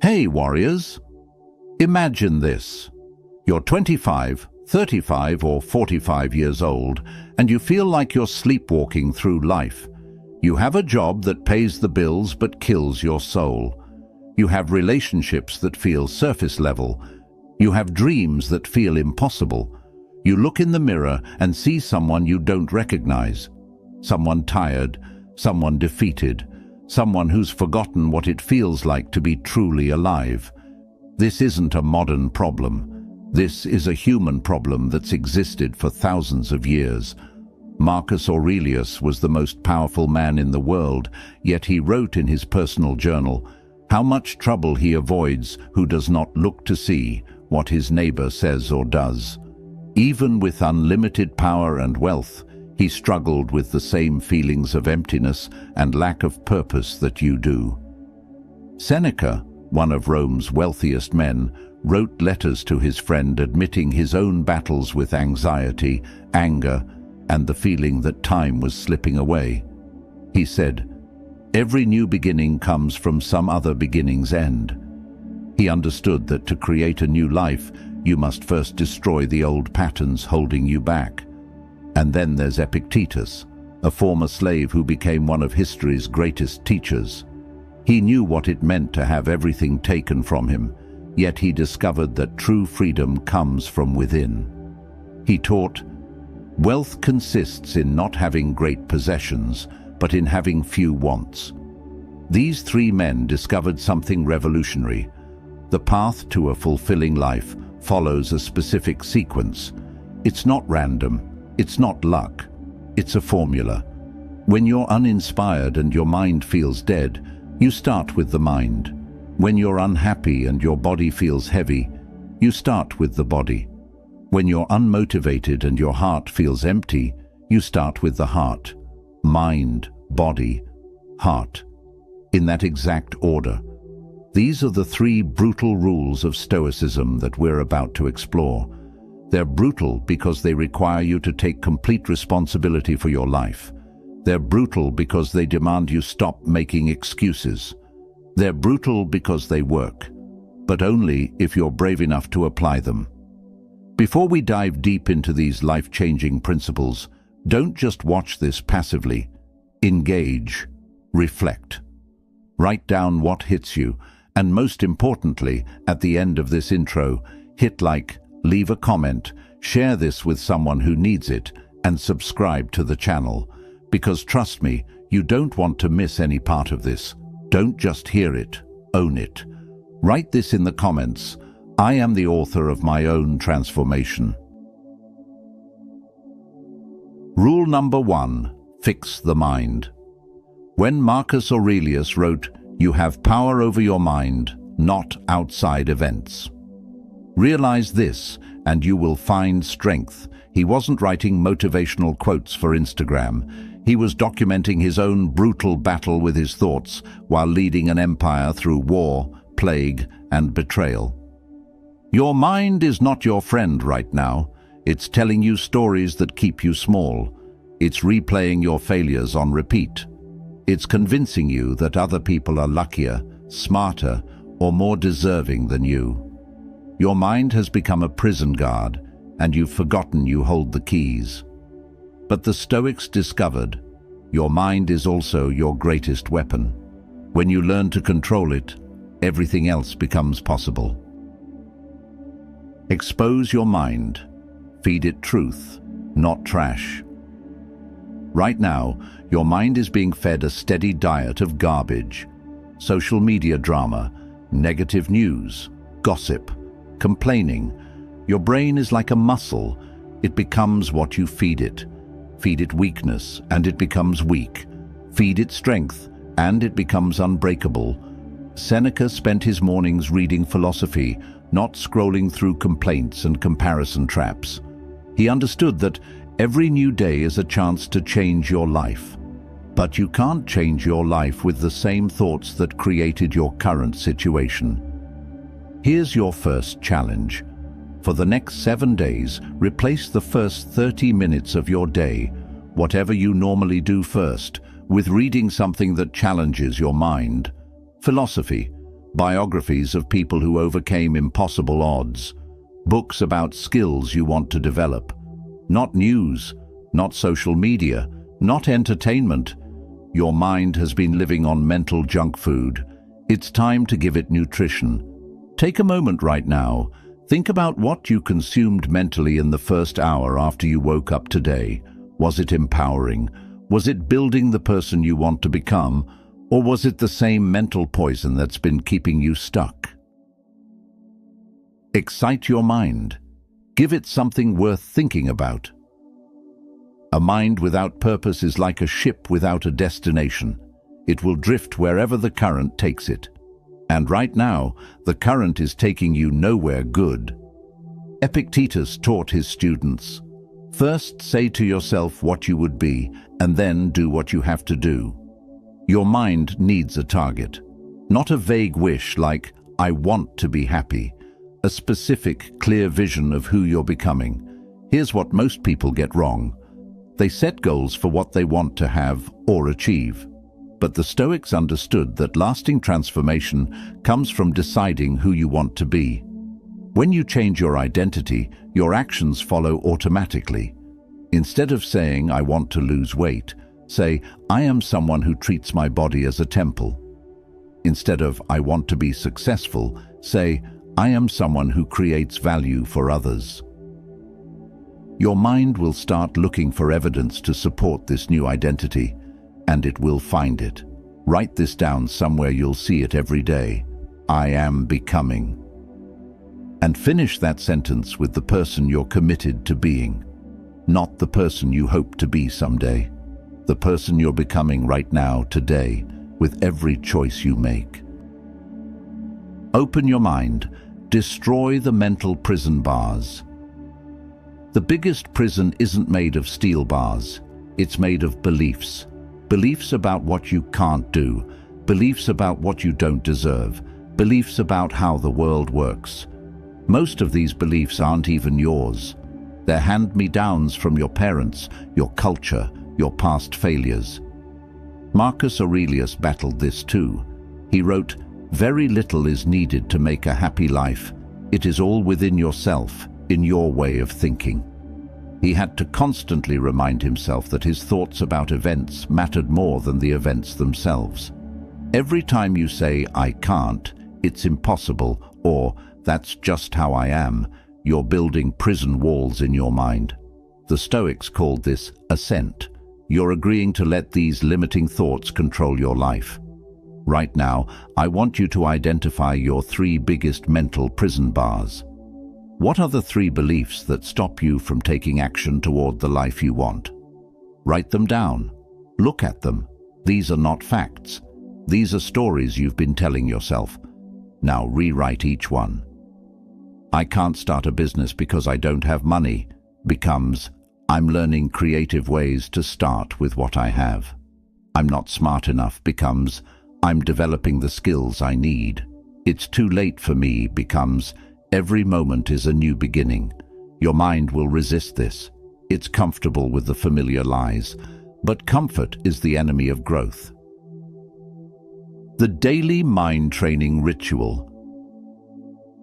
Hey warriors, imagine this. You're 25, 35 or 45 years old and you feel like you're sleepwalking through life. You have a job that pays the bills but kills your soul. You have relationships that feel surface level. You have dreams that feel impossible. You look in the mirror and see someone you don't recognize. Someone tired, someone defeated, someone who's forgotten what it feels like to be truly alive. This isn't a modern problem. This is a human problem that's existed for thousands of years. Marcus Aurelius was the most powerful man in the world, yet he wrote in his personal journal how much trouble he avoids who does not look to see what his neighbor says or does. Even with unlimited power and wealth, he struggled with the same feelings of emptiness and lack of purpose that you do. Seneca, one of Rome's wealthiest men, wrote letters to his friend admitting his own battles with anxiety, anger, and the feeling that time was slipping away. He said, "Every new beginning comes from some other beginning's end." He understood that to create a new life, you must first destroy the old patterns holding you back. And then there's Epictetus, a former slave who became one of history's greatest teachers. He knew what it meant to have everything taken from him, yet he discovered that true freedom comes from within. He taught, "Wealth consists in not having great possessions, but in having few wants." These three men discovered something revolutionary. The path to a fulfilling life follows a specific sequence. It's not random. It's not luck, it's a formula. When you're uninspired and your mind feels dead, you start with the mind. When you're unhappy and your body feels heavy, you start with the body. When you're unmotivated and your heart feels empty, you start with the heart. Mind, body, heart. In that exact order. These are the three brutal rules of Stoicism that we're about to explore. They're brutal because they require you to take complete responsibility for your life. They're brutal because they demand you stop making excuses. They're brutal because they work, but only if you're brave enough to apply them. Before we dive deep into these life-changing principles, don't just watch this passively. Engage, reflect. Write down what hits you, and most importantly, at the end of this intro, hit like, leave a comment, share this with someone who needs it, and subscribe to the channel. Because trust me, you don't want to miss any part of this. Don't just hear it, own it. Write this in the comments. I am the author of my own transformation. Rule number 1, fix the mind. When Marcus Aurelius wrote, "You have power over your mind, not outside events." Realize this, and you will find strength. He wasn't writing motivational quotes for Instagram. He was documenting his own brutal battle with his thoughts while leading an empire through war, plague, and betrayal. Your mind is not your friend right now. It's telling you stories that keep you small. It's replaying your failures on repeat. It's convincing you that other people are luckier, smarter, or more deserving than you. Your mind has become a prison guard, and you've forgotten you hold the keys. But the Stoics discovered, your mind is also your greatest weapon. When you learn to control it, everything else becomes possible. Expose your mind. Feed it truth, not trash. Right now, your mind is being fed a steady diet of garbage. Social media drama, negative news, gossip, complaining. Your brain is like a muscle. It becomes what you feed it. Feed it weakness, and it becomes weak. Feed it strength, and it becomes unbreakable. Seneca spent his mornings reading philosophy, not scrolling through complaints and comparison traps. He understood that every new day is a chance to change your life. But you can't change your life with the same thoughts that created your current situation. Here's your first challenge. For the next 7 days, replace the first 30 minutes of your day, whatever you normally do first, with reading something that challenges your mind. Philosophy, biographies of people who overcame impossible odds, books about skills you want to develop. Not news, not social media, not entertainment. Your mind has been living on mental junk food. It's time to give it nutrition. Take a moment right now. Think about what you consumed mentally in the first hour after you woke up today. Was it empowering? Was it building the person you want to become? Or was it the same mental poison that's been keeping you stuck? Excite your mind. Give it something worth thinking about. A mind without purpose is like a ship without a destination. It will drift wherever the current takes it. And right now, the current is taking you nowhere good. Epictetus taught his students, first say to yourself what you would be, and then do what you have to do. Your mind needs a target, not a vague wish like, I want to be happy, a specific, clear vision of who you're becoming. Here's what most people get wrong. They set goals for what they want to have or achieve. But the Stoics understood that lasting transformation comes from deciding who you want to be. When you change your identity, your actions follow automatically. Instead of saying, I want to lose weight, say, I am someone who treats my body as a temple. Instead of, I want to be successful, say, I am someone who creates value for others. Your mind will start looking for evidence to support this new identity, and it will find it. Write this down somewhere, you'll see it every day. I am becoming. And finish that sentence with the person you're committed to being. Not the person you hope to be someday. The person you're becoming right now, today, with every choice you make. Open your mind. Destroy the mental prison bars. The biggest prison isn't made of steel bars. It's made of beliefs. Beliefs about what you can't do, beliefs about what you don't deserve, beliefs about how the world works. Most of these beliefs aren't even yours. They're hand-me-downs from your parents, your culture, your past failures. Marcus Aurelius battled this too. He wrote, "Very little is needed to make a happy life. It is all within yourself, in your way of thinking." He had to constantly remind himself that his thoughts about events mattered more than the events themselves. Every time you say, I can't, it's impossible, or that's just how I am, you're building prison walls in your mind. The Stoics called this assent. You're agreeing to let these limiting thoughts control your life. Right now, I want you to identify your 3 biggest mental prison bars. What are the 3 beliefs that stop you from taking action toward the life you want? Write them down. Look at them. These are not facts. These are stories you've been telling yourself. Now rewrite each one. I can't start a business because I don't have money becomes, I'm learning creative ways to start with what I have. I'm not smart enough becomes, I'm developing the skills I need. It's too late for me becomes, every moment is a new beginning. Your mind will resist this. It's comfortable with the familiar lies, but comfort is the enemy of growth. The daily mind training ritual.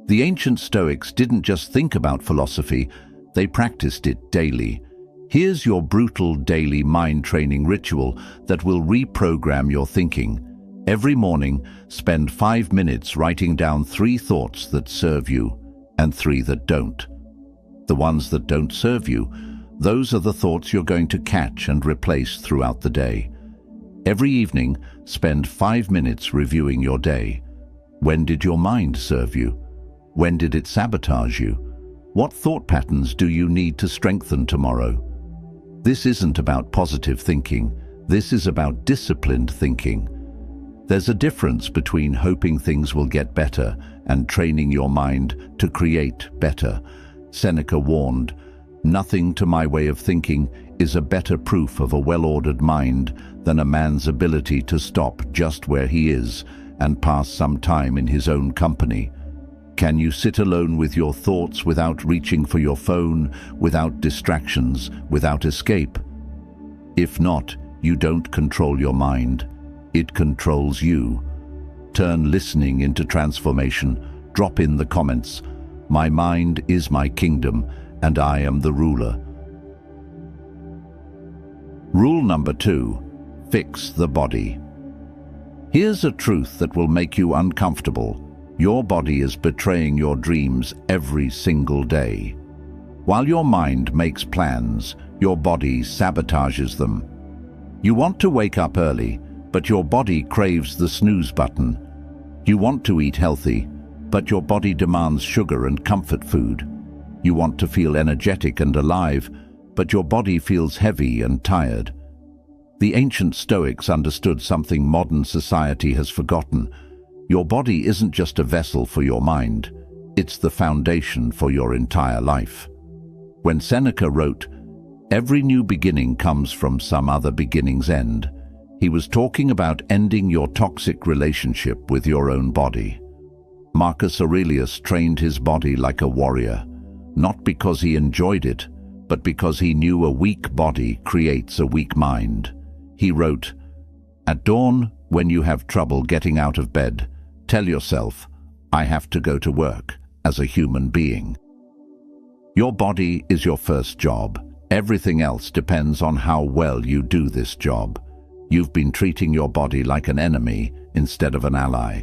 The ancient Stoics didn't just think about philosophy, they practiced it daily. Here's your brutal daily mind training ritual that will reprogram your thinking. Every morning, spend 5 minutes writing down 3 thoughts that serve you and 3 that don't. The ones that don't serve you, those are the thoughts you're going to catch and replace throughout the day. Every evening, spend 5 minutes reviewing your day. When did your mind serve you? When did it sabotage you? What thought patterns do you need to strengthen tomorrow? This isn't about positive thinking. This is about disciplined thinking. There's a difference between hoping things will get better and training your mind to create better. Seneca warned, "Nothing to my way of thinking is a better proof of a well-ordered mind than a man's ability to stop just where he is and pass some time in his own company." Can you sit alone with your thoughts without reaching for your phone, without distractions, without escape? If not, you don't control your mind. It controls you. turn listening into transformation, drop in the comments. My mind is my kingdom, and I am the ruler. Rule number 2, fix the body. Here's a truth that will make you uncomfortable. Your body is betraying your dreams every single day. While your mind makes plans, your body sabotages them. You want to wake up early, but your body craves the snooze button. You want to eat healthy, but your body demands sugar and comfort food. You want to feel energetic and alive, but your body feels heavy and tired. The ancient Stoics understood something modern society has forgotten. Your body isn't just a vessel for your mind, it's the foundation for your entire life. When Seneca wrote, "Every new beginning comes from some other beginning's end," he was talking about ending your toxic relationship with your own body. Marcus Aurelius trained his body like a warrior, not because he enjoyed it, but because he knew a weak body creates a weak mind. He wrote, "At dawn, when you have trouble getting out of bed, tell yourself, I have to go to work as a human being." Your body is your first job. Everything else depends on how well you do this job. You've been treating your body like an enemy instead of an ally.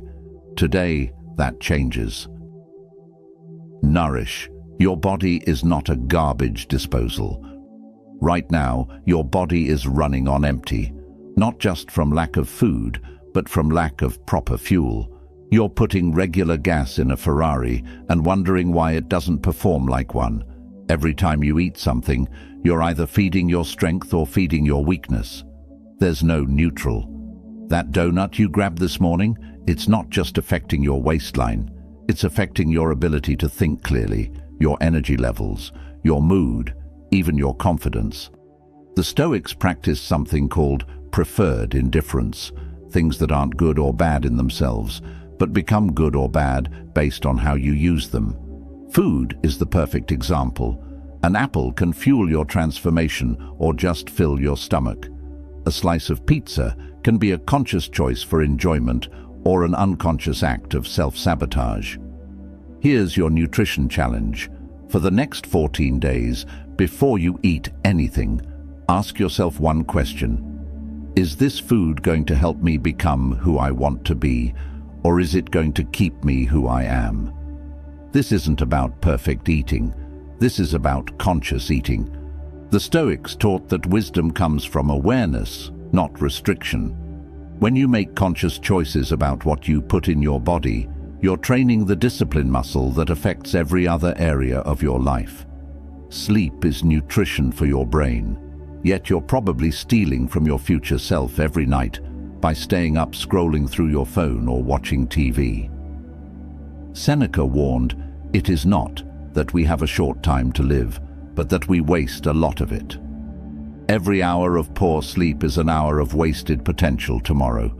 Today, that changes. Nourish. Your body is not a garbage disposal. Right now, your body is running on empty, not just from lack of food, but from lack of proper fuel. You're putting regular gas in a Ferrari and wondering why it doesn't perform like one. Every time you eat something, you're either feeding your strength or feeding your weakness. There's no neutral. That donut you grabbed this morning, it's not just affecting your waistline, it's affecting your ability to think clearly, your energy levels, your mood, even your confidence. The Stoics practice something called preferred indifference, things that aren't good or bad in themselves, but become good or bad based on how you use them. Food is the perfect example. An apple can fuel your transformation or just fill your stomach. A slice of pizza can be a conscious choice for enjoyment or an unconscious act of self-sabotage. Here's your nutrition challenge. For the next 14 days, before you eat anything, ask yourself one question. Is this food going to help me become who I want to be, or is it going to keep me who I am? This isn't about perfect eating. This is about conscious eating. The Stoics taught that wisdom comes from awareness, not restriction. When you make conscious choices about what you put in your body, you're training the discipline muscle that affects every other area of your life. Sleep is nutrition for your brain, yet you're probably stealing from your future self every night by staying up scrolling through your phone or watching TV. Seneca warned, "It is not that we have a short time to live, but that we waste a lot of it." Every hour of poor sleep is an hour of wasted potential tomorrow.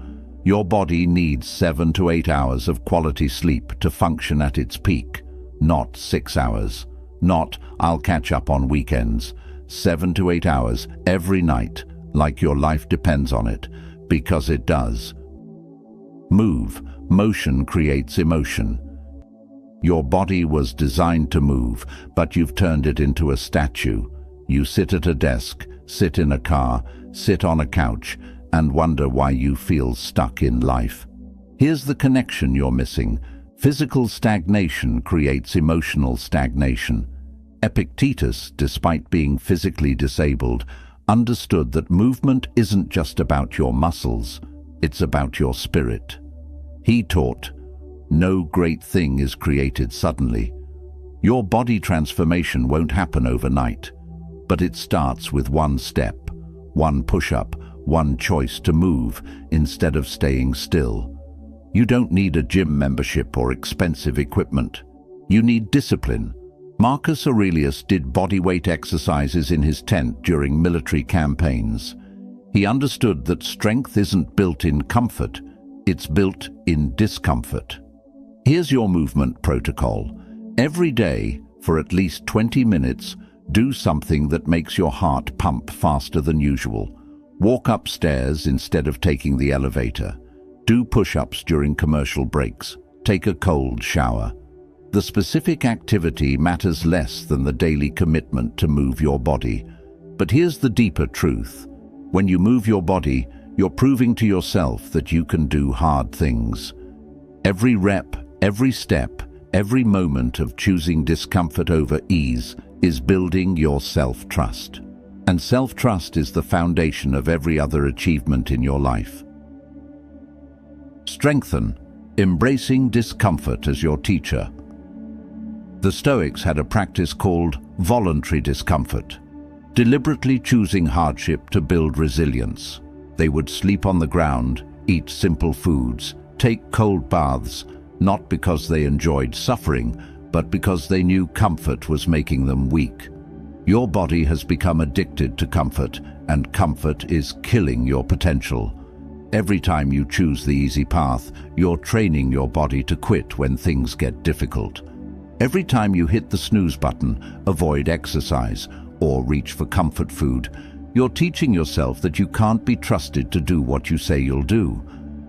Your body needs 7 to 8 hours of quality sleep to function at its peak, not 6 hours. Not, "I'll catch up on weekends." 7 to 8 hours every night, like your life depends on it, because it does. Move. Motion creates emotion. Your body was designed to move, but you've turned it into a statue. You sit at a desk, sit in a car, sit on a couch, and wonder why you feel stuck in life. Here's the connection you're missing. Physical stagnation creates emotional stagnation. Epictetus, despite being physically disabled, understood that movement isn't just about your muscles, it's about your spirit. He taught, "No great thing is created suddenly." Your body transformation won't happen overnight, but it starts with one step, one push-up, one choice to move instead of staying still. You don't need a gym membership or expensive equipment. You need discipline. Marcus Aurelius did bodyweight exercises in his tent during military campaigns. He understood that strength isn't built in comfort, it's built in discomfort. Here's your movement protocol. Every day, for at least 20 minutes, do something that makes your heart pump faster than usual. Walk upstairs instead of taking the elevator. Do push-ups during commercial breaks. Take a cold shower. The specific activity matters less than the daily commitment to move your body. But here's the deeper truth. When you move your body, you're proving to yourself that you can do hard things. Every rep, every step, every moment of choosing discomfort over ease is building your self-trust. And self-trust is the foundation of every other achievement in your life. Strengthen, embracing discomfort as your teacher. The Stoics had a practice called voluntary discomfort, deliberately choosing hardship to build resilience. They would sleep on the ground, eat simple foods, take cold baths, not because they enjoyed suffering, but because they knew comfort was making them weak. Your body has become addicted to comfort, and comfort is killing your potential. Every time you choose the easy path, you're training your body to quit when things get difficult. Every time you hit the snooze button, avoid exercise, or reach for comfort food, you're teaching yourself that you can't be trusted to do what you say you'll do.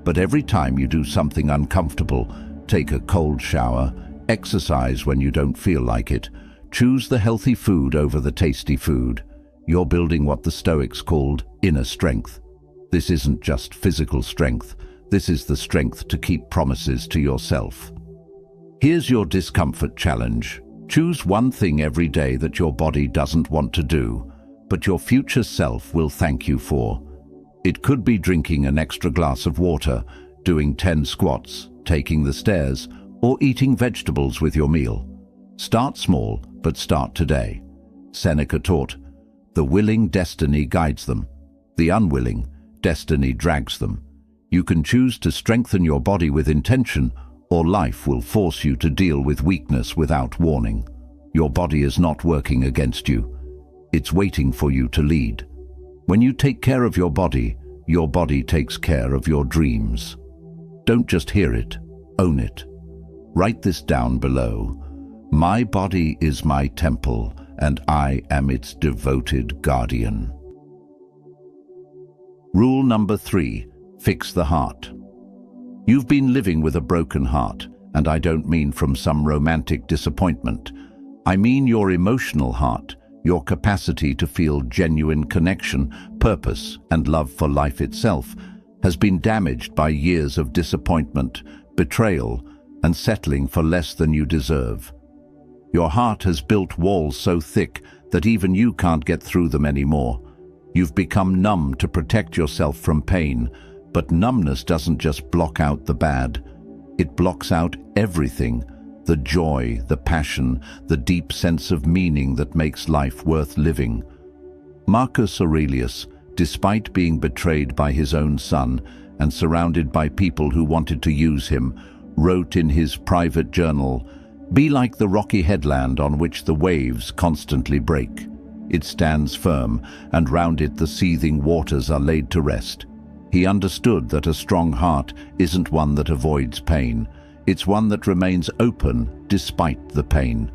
But every time you do something uncomfortable, take a cold shower, exercise when you don't feel like it, choose the healthy food over the tasty food, you're building what the Stoics called inner strength. This isn't just physical strength, this is the strength to keep promises to yourself. Here's your discomfort challenge. Choose one thing every day that your body doesn't want to do, but your future self will thank you for. It could be drinking an extra glass of water, doing 10 squats, taking the stairs, or eating vegetables with your meal. Start small, but start today. Seneca taught, "The willing destiny guides them. The unwilling destiny drags them." You can choose to strengthen your body with intention, or life will force you to deal with weakness without warning. Your body is not working against you. It's waiting for you to lead. When you take care of your body takes care of your dreams. Don't just hear it, own it. Write this down below. My body is my temple, and I am its devoted guardian. Rule number 3, fix the heart. You've been living with a broken heart, and I don't mean from some romantic disappointment. I mean your emotional heart, your capacity to feel genuine connection, purpose, and love for life itself has been damaged by years of disappointment, betrayal, and settling for less than you deserve. Your heart has built walls so thick that even you can't get through them anymore. You've become numb to protect yourself from pain, but numbness doesn't just block out the bad. It blocks out everything, the joy, the passion, the deep sense of meaning that makes life worth living. Marcus Aurelius, despite being betrayed by his own son and surrounded by people who wanted to use him, wrote in his private journal, "Be like the rocky headland on which the waves constantly break. It stands firm, and round it the seething waters are laid to rest." He understood that a strong heart isn't one that avoids pain. It's one that remains open despite the pain.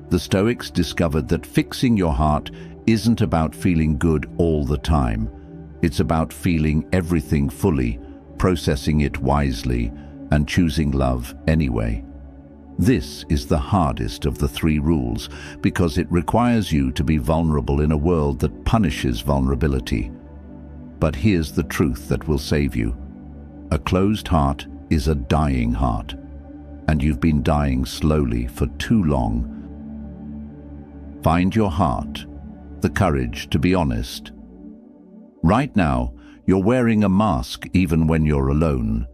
The Stoics discovered that fixing your heart isn't about feeling good all the time. It's about feeling everything fully, processing it wisely, and choosing love anyway. This is the hardest of the 3 rules because it requires you to be vulnerable in a world that punishes vulnerability. But here's the truth that will save you. A closed heart is a dying heart, and you've been dying slowly for too long. Find your heart, the courage to be honest. Right now, you're wearing a mask even when you're alone.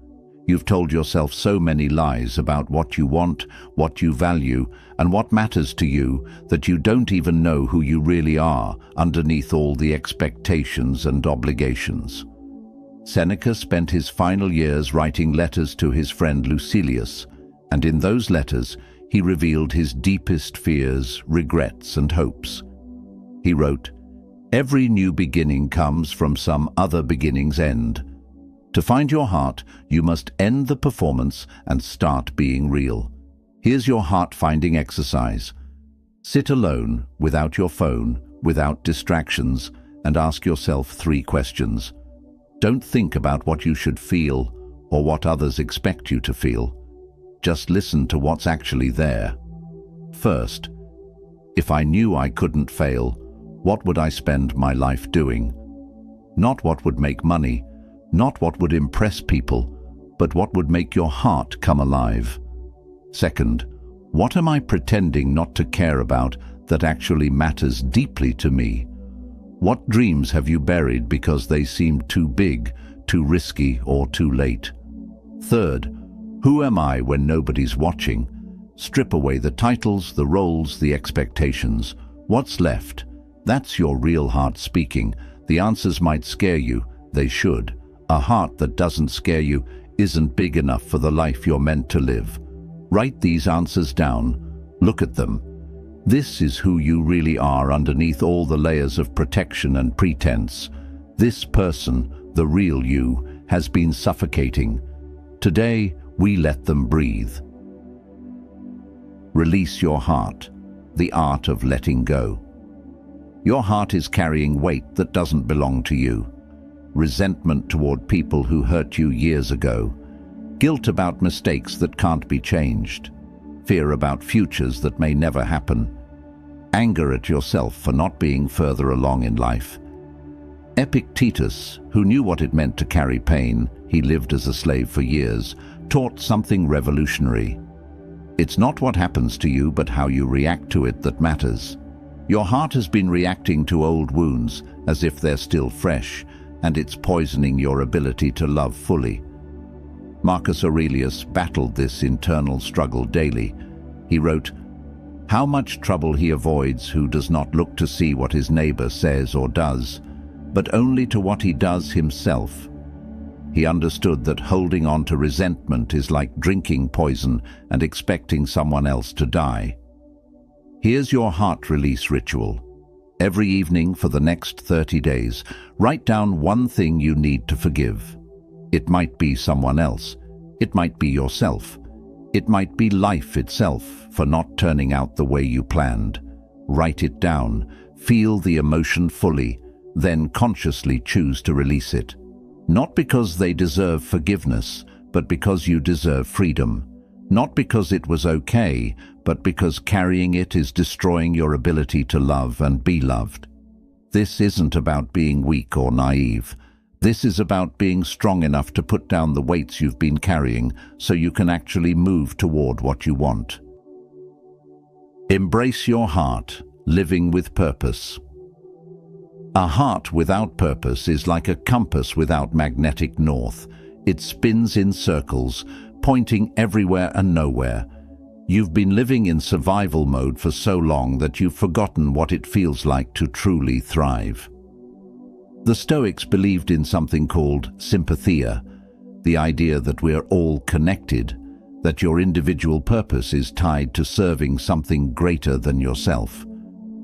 You've told yourself so many lies about what you want, what you value, and what matters to you that you don't even know who you really are underneath all the expectations and obligations. Seneca spent his final years writing letters to his friend Lucilius, and in those letters he revealed his deepest fears, regrets, and hopes. He wrote, "Every new beginning comes from some other beginning's end. To find your heart, you must end the performance and start being real." Here's your heart-finding exercise. Sit alone, without your phone, without distractions, and ask yourself 3 questions. Don't think about what you should feel or what others expect you to feel. Just listen to what's actually there. First, if I knew I couldn't fail, what would I spend my life doing? Not what would make money, not what would impress people, but what would make your heart come alive. Second, what am I pretending not to care about that actually matters deeply to me? What dreams have you buried because they seemed too big, too risky, or too late? Third, who am I when nobody's watching? Strip away the titles, the roles, the expectations. What's left? That's your real heart speaking. The answers might scare you. They should. A heart that doesn't scare you isn't big enough for the life you're meant to live. Write these answers down. Look at them. This is who you really are underneath all the layers of protection and pretense. This person, the real you, has been suffocating. Today, we let them breathe. Release your heart, the art of letting go. Your heart is carrying weight that doesn't belong to you. Resentment toward people who hurt you years ago. Guilt about mistakes that can't be changed. Fear about futures that may never happen. Anger at yourself for not being further along in life. Epictetus, who knew what it meant to carry pain, he lived as a slave for years, taught something revolutionary. It's not what happens to you, but how you react to it that matters. Your heart has been reacting to old wounds as if they're still fresh, and it's poisoning your ability to love fully. Marcus Aurelius battled this internal struggle daily. He wrote, "How much trouble he avoids who does not look to see what his neighbor says or does, but only to what he does himself." He understood that holding on to resentment is like drinking poison and expecting someone else to die. Here's your heart release ritual. Every evening for the next 30 days, write down one thing you need to forgive. It might be someone else. It might be yourself. It might be life itself for not turning out the way you planned. Write it down. Feel the emotion fully, then consciously choose to release it. Not because they deserve forgiveness, but because you deserve freedom. Not because it was okay, but because carrying it is destroying your ability to love and be loved. This isn't about being weak or naive. This is about being strong enough to put down the weights you've been carrying so you can actually move toward what you want. Embrace your heart, living with purpose. A heart without purpose is like a compass without magnetic north. It spins in circles, pointing everywhere and nowhere. You've been living in survival mode for so long that you've forgotten what it feels like to truly thrive. The Stoics believed in something called sympathia, the idea that we're all connected, that your individual purpose is tied to serving something greater than yourself.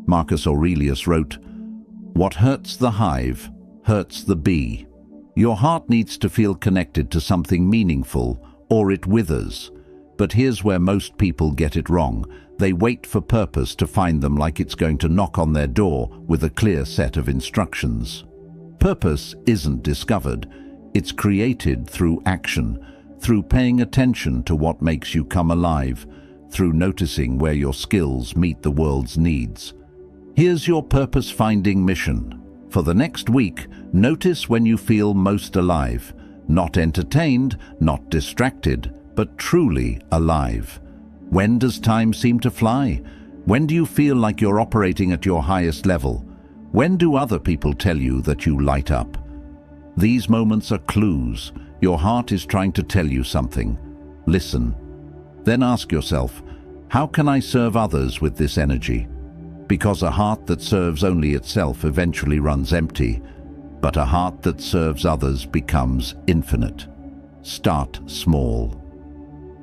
Marcus Aurelius wrote, "What hurts the hive hurts the bee." Your heart needs to feel connected to something meaningful, or it withers. But here's where most people get it wrong. They wait for purpose to find them like it's going to knock on their door with a clear set of instructions. Purpose isn't discovered. It's created through action, through paying attention to what makes you come alive, through noticing where your skills meet the world's needs. Here's your purpose-finding mission. For the next week, notice when you feel most alive. Not entertained, not distracted, but truly alive. When does time seem to fly? When do you feel like you're operating at your highest level? When do other people tell you that you light up? These moments are clues. Your heart is trying to tell you something. Listen. Then ask yourself, how can I serve others with this energy? Because a heart that serves only itself eventually runs empty, but a heart that serves others becomes infinite. Start small.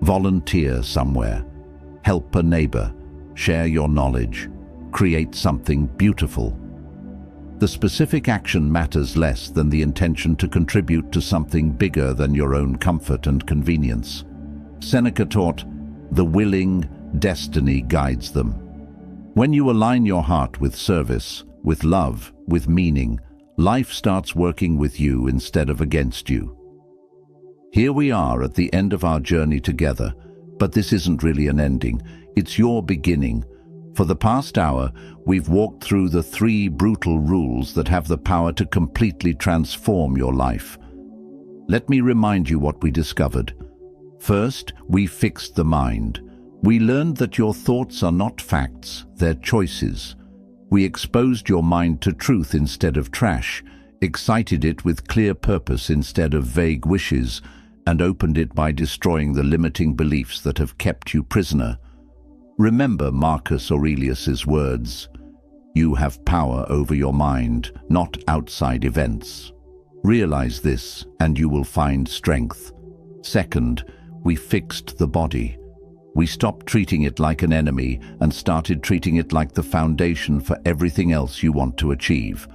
Volunteer somewhere. Help a neighbor. Share your knowledge. Create something beautiful. The specific action matters less than the intention to contribute to something bigger than your own comfort and convenience. Seneca taught, "The willing, destiny guides them." When you align your heart with service, with love, with meaning, life starts working with you instead of against you. Here we are at the end of our journey together, but this isn't really an ending. It's your beginning. For the past hour, we've walked through the 3 brutal rules that have the power to completely transform your life. Let me remind you what we discovered. First, we fixed the mind. We learned that your thoughts are not facts, they're choices. We exposed your mind to truth instead of trash, excited it with clear purpose instead of vague wishes, and opened it by destroying the limiting beliefs that have kept you prisoner. Remember Marcus Aurelius's words, "You have power over your mind, not outside events." Realize this, and you will find strength. Second, we fixed the body. We stopped treating it like an enemy and started treating it like the foundation for everything else you want to achieve.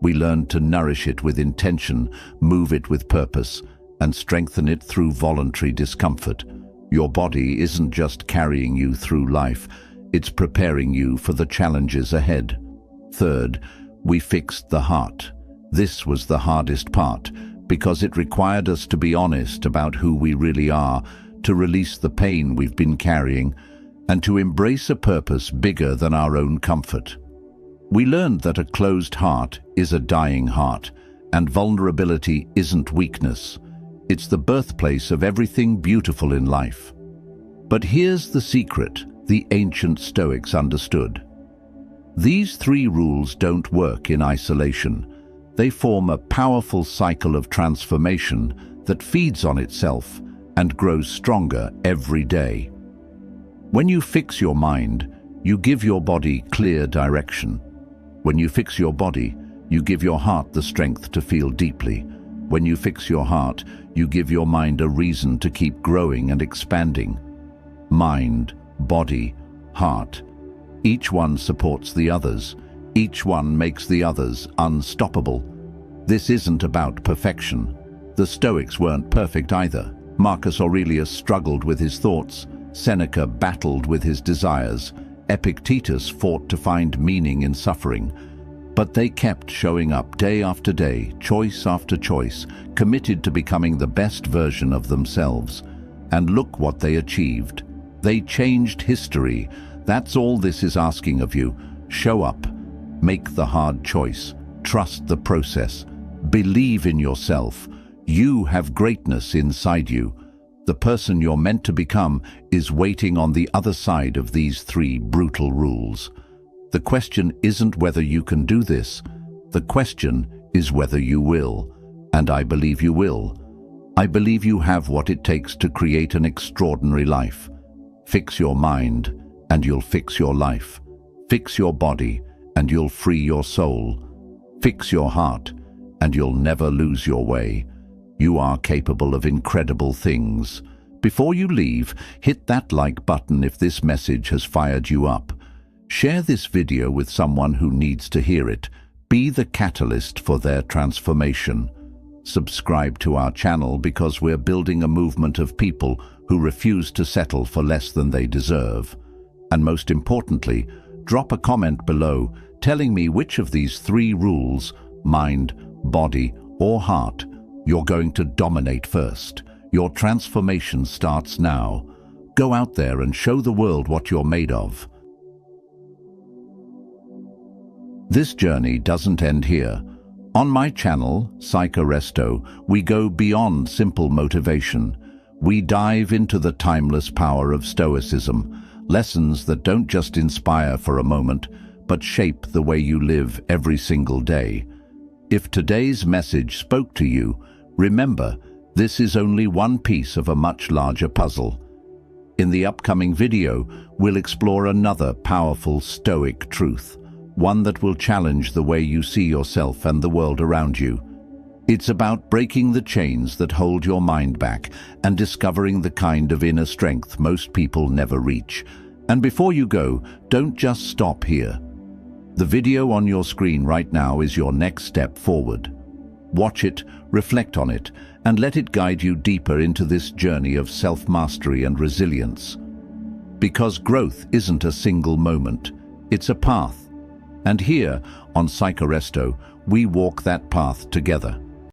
We learned to nourish it with intention, move it with purpose, and strengthen it through voluntary discomfort. Your body isn't just carrying you through life, it's preparing you for the challenges ahead. Third, we fixed the heart. This was the hardest part, because it required us to be honest about who we really are, to release the pain we've been carrying, and to embrace a purpose bigger than our own comfort. We learned that a closed heart is a dying heart, and vulnerability isn't weakness. It's the birthplace of everything beautiful in life. But here's the secret the ancient Stoics understood. These 3 rules don't work in isolation. They form a powerful cycle of transformation that feeds on itself and grows stronger every day. When you fix your mind, you give your body clear direction. When you fix your body, you give your heart the strength to feel deeply. When you fix your heart, you give your mind a reason to keep growing and expanding. Mind, body, heart. Each one supports the others. Each one makes the others unstoppable. This isn't about perfection. The Stoics weren't perfect either. Marcus Aurelius struggled with his thoughts. Seneca battled with his desires. Epictetus fought to find meaning in suffering. But they kept showing up day after day, choice after choice, committed to becoming the best version of themselves. And look what they achieved. They changed history. That's all this is asking of you. Show up. Make the hard choice. Trust the process. Believe in yourself. You have greatness inside you. The person you're meant to become is waiting on the other side of these 3 brutal rules. The question isn't whether you can do this. The question is whether you will. And I believe you will. I believe you have what it takes to create an extraordinary life. Fix your mind, and you'll fix your life. Fix your body, and you'll free your soul. Fix your heart, and you'll never lose your way. You are capable of incredible things. Before you leave, hit that like button if this message has fired you up. Share this video with someone who needs to hear it. Be the catalyst for their transformation. Subscribe to our channel because we're building a movement of people who refuse to settle for less than they deserve. And most importantly, drop a comment below telling me which of these 3 rules, mind, body, or heart, you're going to dominate first. Your transformation starts now. Go out there and show the world what you're made of. This journey doesn't end here. On my channel, Stoicism, we go beyond simple motivation. We dive into the timeless power of Stoicism, lessons that don't just inspire for a moment, but shape the way you live every single day. If today's message spoke to you, remember, this is only one piece of a much larger puzzle. In the upcoming video, we'll explore another powerful Stoic truth, one that will challenge the way you see yourself and the world around you. It's about breaking the chains that hold your mind back and discovering the kind of inner strength most people never reach. And before you go, don't just stop here. The video on your screen right now is your next step forward. Watch it, reflect on it, and let it guide you deeper into this journey of self-mastery and resilience. Because growth isn't a single moment, it's a path. And here, on Stoicism, we walk that path together.